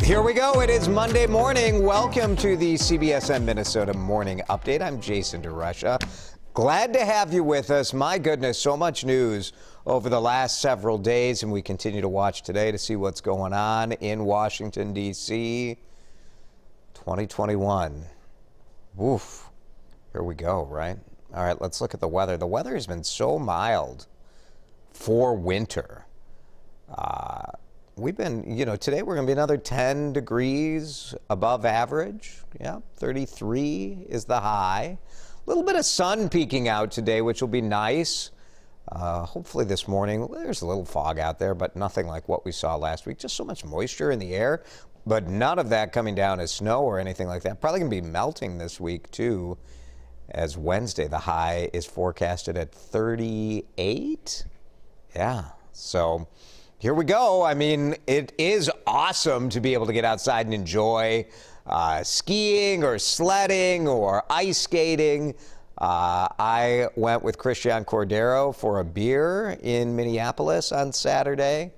Here we go. It is Monday morning. Welcome to the CBSN Minnesota Morning Update. I'm Jason DeRusha. Glad to have you with us. My goodness, so much news over the last several days, and we continue to watch today to see what's going on in Washington, D.C. 2021. Woof. Here we go, right? All right, let's look at the weather. The weather has been so mild for winter. We've been, today we're going to be another 10 degrees above average. Yeah, 33 is the high. A little bit of sun peeking out today, which will be nice. Hopefully this morning, there's a little fog out there, but nothing like what we saw last week. Just so much moisture in the air, but none of that coming down as snow or anything like that. Probably going to be melting this week, too, as Wednesday, the high is forecasted at 38. Yeah, so here we go. I mean, it is awesome to be able to get outside and enjoy skiing or sledding or ice skating. I went with Christian Cordero for a beer in Minneapolis on Saturday.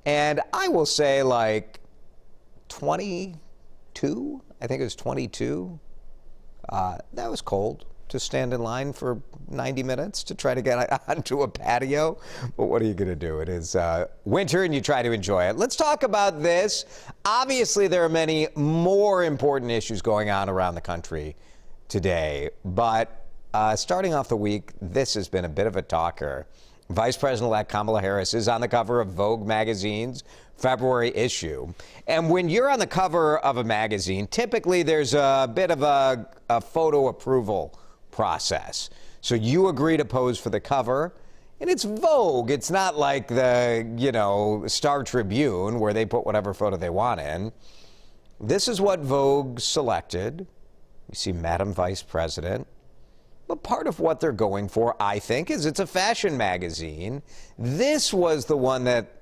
And I will say like 22, I think it was 22. That was cold to stand in line for 90 minutes to try to get onto a patio. But what are you going to do? It is winter and you try to enjoy it. Let's talk about this. Obviously, there are many more important issues going on around the country today. But starting off the week, this has been a bit of a talker. Vice President-elect Kamala Harris is on the cover of Vogue magazine's February issue. And when you're on the cover of a magazine, typically there's a bit of a photo approval process. So you agree to pose for the cover, and it's Vogue. It's not like the, Star Tribune where they put whatever photo they want in. This is what Vogue selected. You see Madam Vice President. But part of what they're going for, I think, is it's a fashion magazine. This was the one that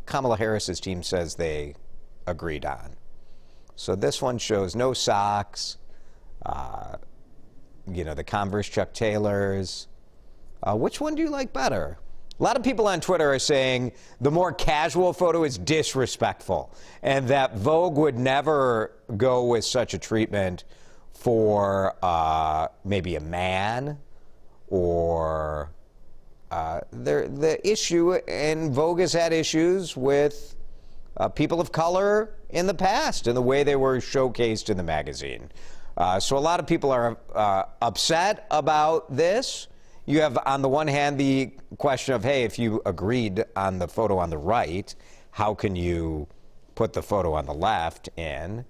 Kamala Harris's team says they agreed on. So this one shows no socks, the Converse Chuck Taylors. Which one do you like better? A lot of people on Twitter are saying the more casual photo is disrespectful and that Vogue would never go with such a treatment for maybe a man or the issue, and Vogue has had issues with people of color in the past and the way they were showcased in the magazine. So a lot of people are upset about this. You have, on the one hand, the question of, hey, if you agreed on the photo on the right, how can you put the photo on the left in?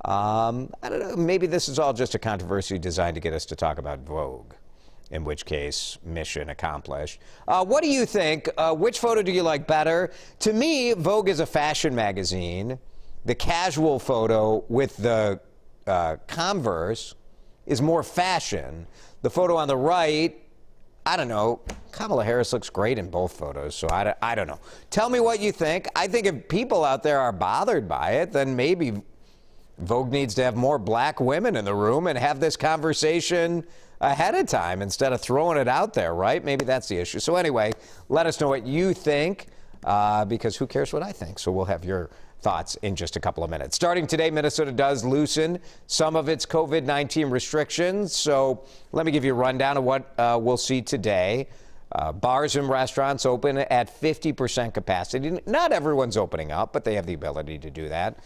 I don't know, maybe this is all just a controversy designed to get us to talk about Vogue, in which case, mission accomplished. What do you think? Which photo do you like better? To me, Vogue is a fashion magazine. The casual photo with the Converse is more fashion. The photo on the right, I don't know. Kamala Harris looks great in both photos, so I don't know. Tell me what you think. I think if people out there are bothered by it, then maybe Vogue needs to have more black women in the room and have this conversation ahead of time instead of throwing it out there, right? Maybe that's the issue. So anyway, let us know what you think, because who cares what I think? So we'll have your thoughts in just a couple of minutes. Starting today, Minnesota does loosen some of its COVID-19 restrictions. So let me give you a rundown of what we'll see today. Bars and restaurants open at 50% capacity. Not everyone's opening up, but they have the ability to do that.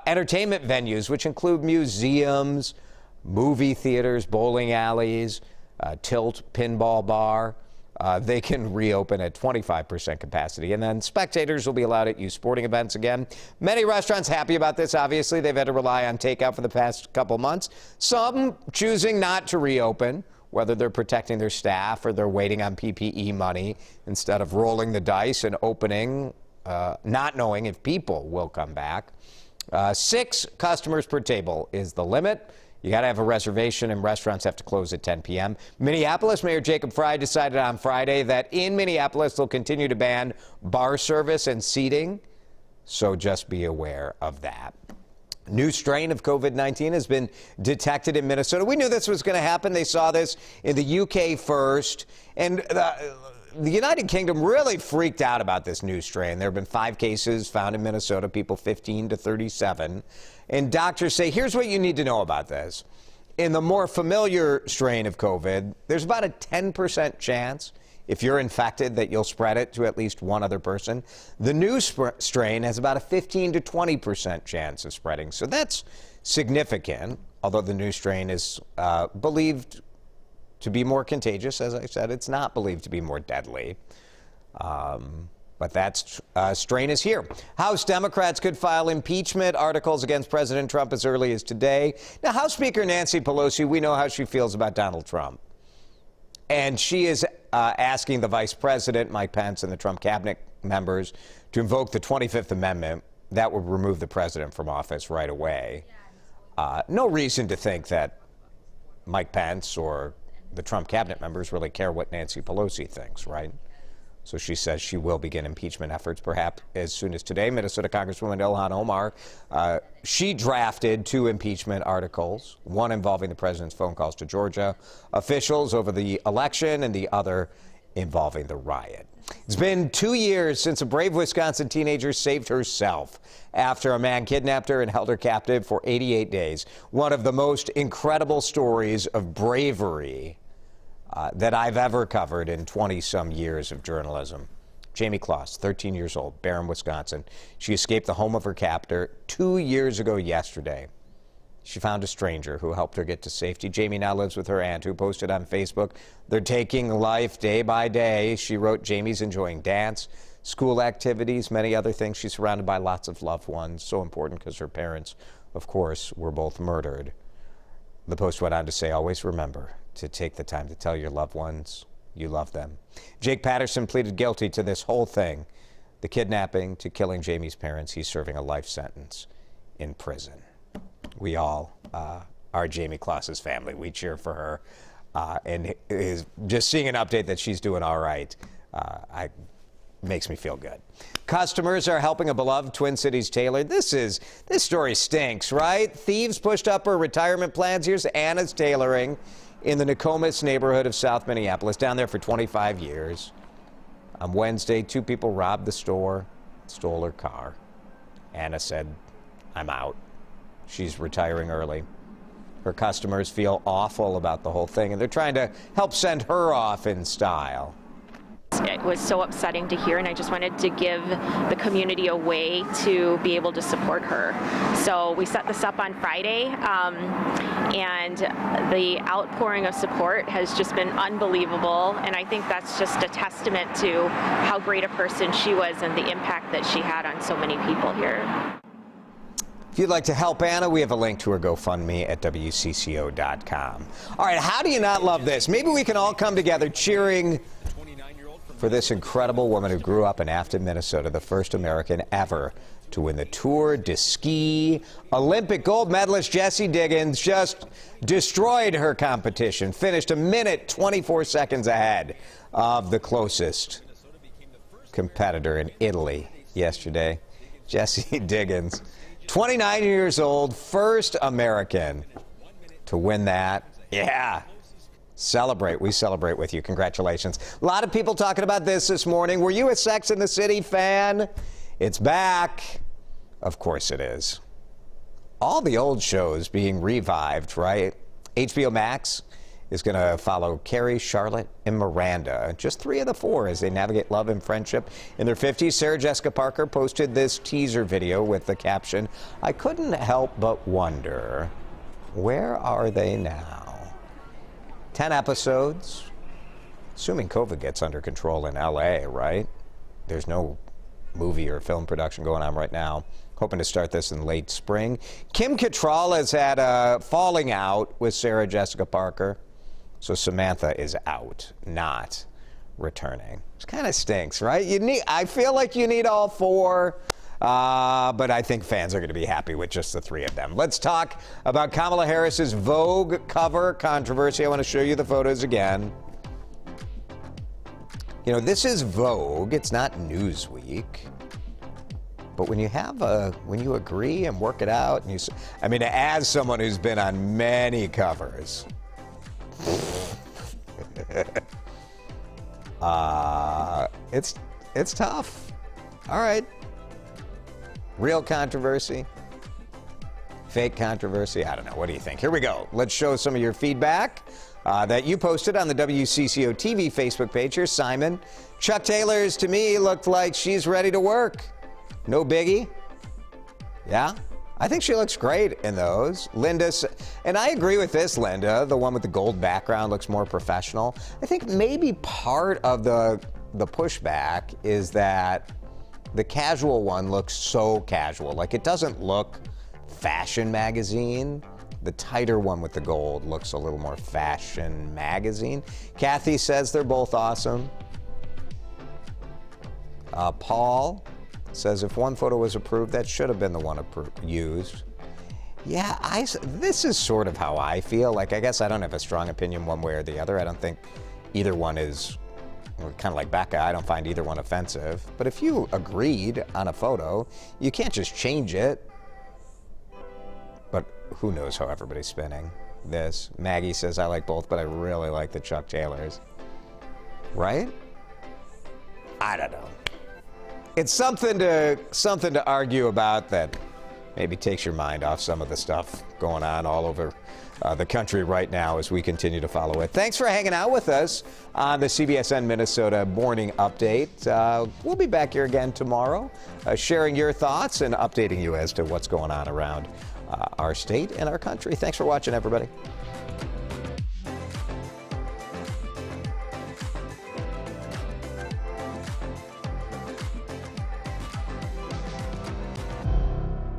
Entertainment venues, which include museums, movie theaters, bowling alleys, Tilt Pinball Bar, they can reopen at 25% capacity. And then spectators will be allowed at youth sporting events again. Many restaurants happy about this, obviously. They've had to rely on takeout for the past couple months. Some choosing not to reopen, whether they're protecting their staff or they're waiting on PPE money instead of rolling the dice and opening, not knowing if people will come back. 6 customers per table is the limit. You got to have a reservation, and restaurants have to close at 10 p.m. Minneapolis Mayor Jacob Frey decided on Friday that in Minneapolis they'll continue to ban bar service and seating, so just be aware of that. New strain of COVID-19 has been detected in Minnesota. We knew this was going to happen. They saw this in the UK first, and the United Kingdom really freaked out about this new strain. There have been 5 cases found in Minnesota, people 15 to 37. And doctors say, here's what you need to know about this. In the more familiar strain of COVID, there's about a 10% chance, if you're infected, that you'll spread it to at least one other person. The new strain has about a 15 to 20% chance of spreading. So that's significant, although the new strain is believed to be more contagious. As I said, it's not believed to be more deadly. But that strain is here. House Democrats could file impeachment articles against President Trump as early as today. Now, House Speaker Nancy Pelosi, we know how she feels about Donald Trump. And she is asking the Vice President, Mike Pence, and the Trump cabinet members to invoke the 25th Amendment. That would remove the president from office right away. No reason to think that Mike Pence or the Trump cabinet members really care what Nancy Pelosi thinks, right? So she says she will begin impeachment efforts perhaps as soon as today. Minnesota Congresswoman Ilhan Omar, she drafted 2 impeachment articles, one involving the president's phone calls to Georgia officials over the election and the other involving the riot. It's been 2 years since a brave Wisconsin teenager saved herself after a man kidnapped her and held her captive for 88 days. One of the most incredible stories of bravery that I've ever covered in 20-some years of journalism. Jamie Kloss, 13 years old, Barron, Wisconsin. She escaped the home of her captor 2 years ago yesterday. She found a stranger who helped her get to safety. Jamie now lives with her aunt, who posted on Facebook, "They're taking life day by day." She wrote, "Jamie's enjoying dance, school activities, many other things. She's surrounded by lots of loved ones." So important because her parents, of course, were both murdered. The post went on to say, "Always remember to take the time to tell your loved ones you love them." Jake Patterson pleaded guilty to this whole thing, the kidnapping, to killing Jamie's parents. He's serving a life sentence in prison. We all are Jamie Kloss's family. We cheer for her. And is just seeing an update that she's doing all right makes me feel good. Customers are helping a beloved Twin Cities tailor. This story stinks, right? Thieves pushed up her retirement plans. Here's Anna's Tailoring in the Nokomis neighborhood of South Minneapolis, down there for 25 years. On Wednesday, 2 people robbed the store, stole her car. Anna said, "I'm out." She's retiring early. Her customers feel awful about the whole thing, and they're trying to help send her off in style. It was so upsetting to hear, and I just wanted to give the community a way to be able to support her. So we set this up on Friday, and the outpouring of support has just been unbelievable, and I think that's just a testament to how great a person she was and the impact that she had on so many people here. If you'd like to help Anna, we have a link to her GoFundMe at WCCO.com. All right, how do you not love this? Maybe we can all come together cheering for this incredible woman who grew up in Afton, Minnesota, the first American ever to win the Tour de Ski. Olympic gold medalist Jessie Diggins just destroyed her competition, finished 1 minute 24 seconds ahead of the closest competitor in Italy yesterday. Jessie Diggins, 29 years old, first American to win that. Yeah. Celebrate. We celebrate with you. Congratulations. A lot of people talking about this morning. Were you a Sex and the City fan? It's back. Of course it is. All the old shows being revived, right? HBO Max is going to follow Carrie, Charlotte, and Miranda, just 3 of the 4 as they navigate love and friendship in their 50s. Sarah Jessica Parker posted this teaser video with the caption, "I couldn't help but wonder, where are they now?" 10 episodes, assuming COVID gets under control in LA, right? There's no movie or film production going on right now. Hoping to start this in late spring. Kim Cattrall has had a falling out with Sarah Jessica Parker. So Samantha is out, not returning. It kind of stinks, right? I feel like you need all 4. But I think fans are going to be happy with just the 3 of them. Let's talk about Kamala Harris's Vogue cover controversy. I want to show you the photos again. You know, this is Vogue. It's not Newsweek. But when you agree and work it out, and as someone who's been on many covers, It's tough. All right. Real controversy. Fake controversy. I don't know. What do you think? Here we go. Let's show some of your feedback that you posted on the WCCO TV Facebook page. Here's Simon. Chuck Taylor's, to me, looked like she's ready to work. No biggie. Yeah. I think she looks great in those. Linda, and I agree with this, Linda. The one with the gold background looks more professional. I think maybe part of the pushback is that the casual one looks so casual. Like, it doesn't look fashion magazine. The tighter one with the gold looks a little more fashion magazine. Kathy says they're both awesome. Paul says if one photo was approved, that should have been the one used. Yeah, this is sort of how I feel. Like, I guess I don't have a strong opinion one way or the other. I don't think either one is, kind of like Becca, I don't find either one offensive. But if you agreed on a photo, you can't just change it. But who knows how everybody's spinning this. Maggie says, I like both, but I really like the Chuck Taylors. Right? I don't know. It's something to argue about that maybe takes your mind off some of the stuff going on all over the country right now as we continue to follow it. Thanks for hanging out with us on the CBSN Minnesota Morning Update. We'll be back here again tomorrow, sharing your thoughts and updating you as to what's going on around our state and our country. Thanks for watching, everybody.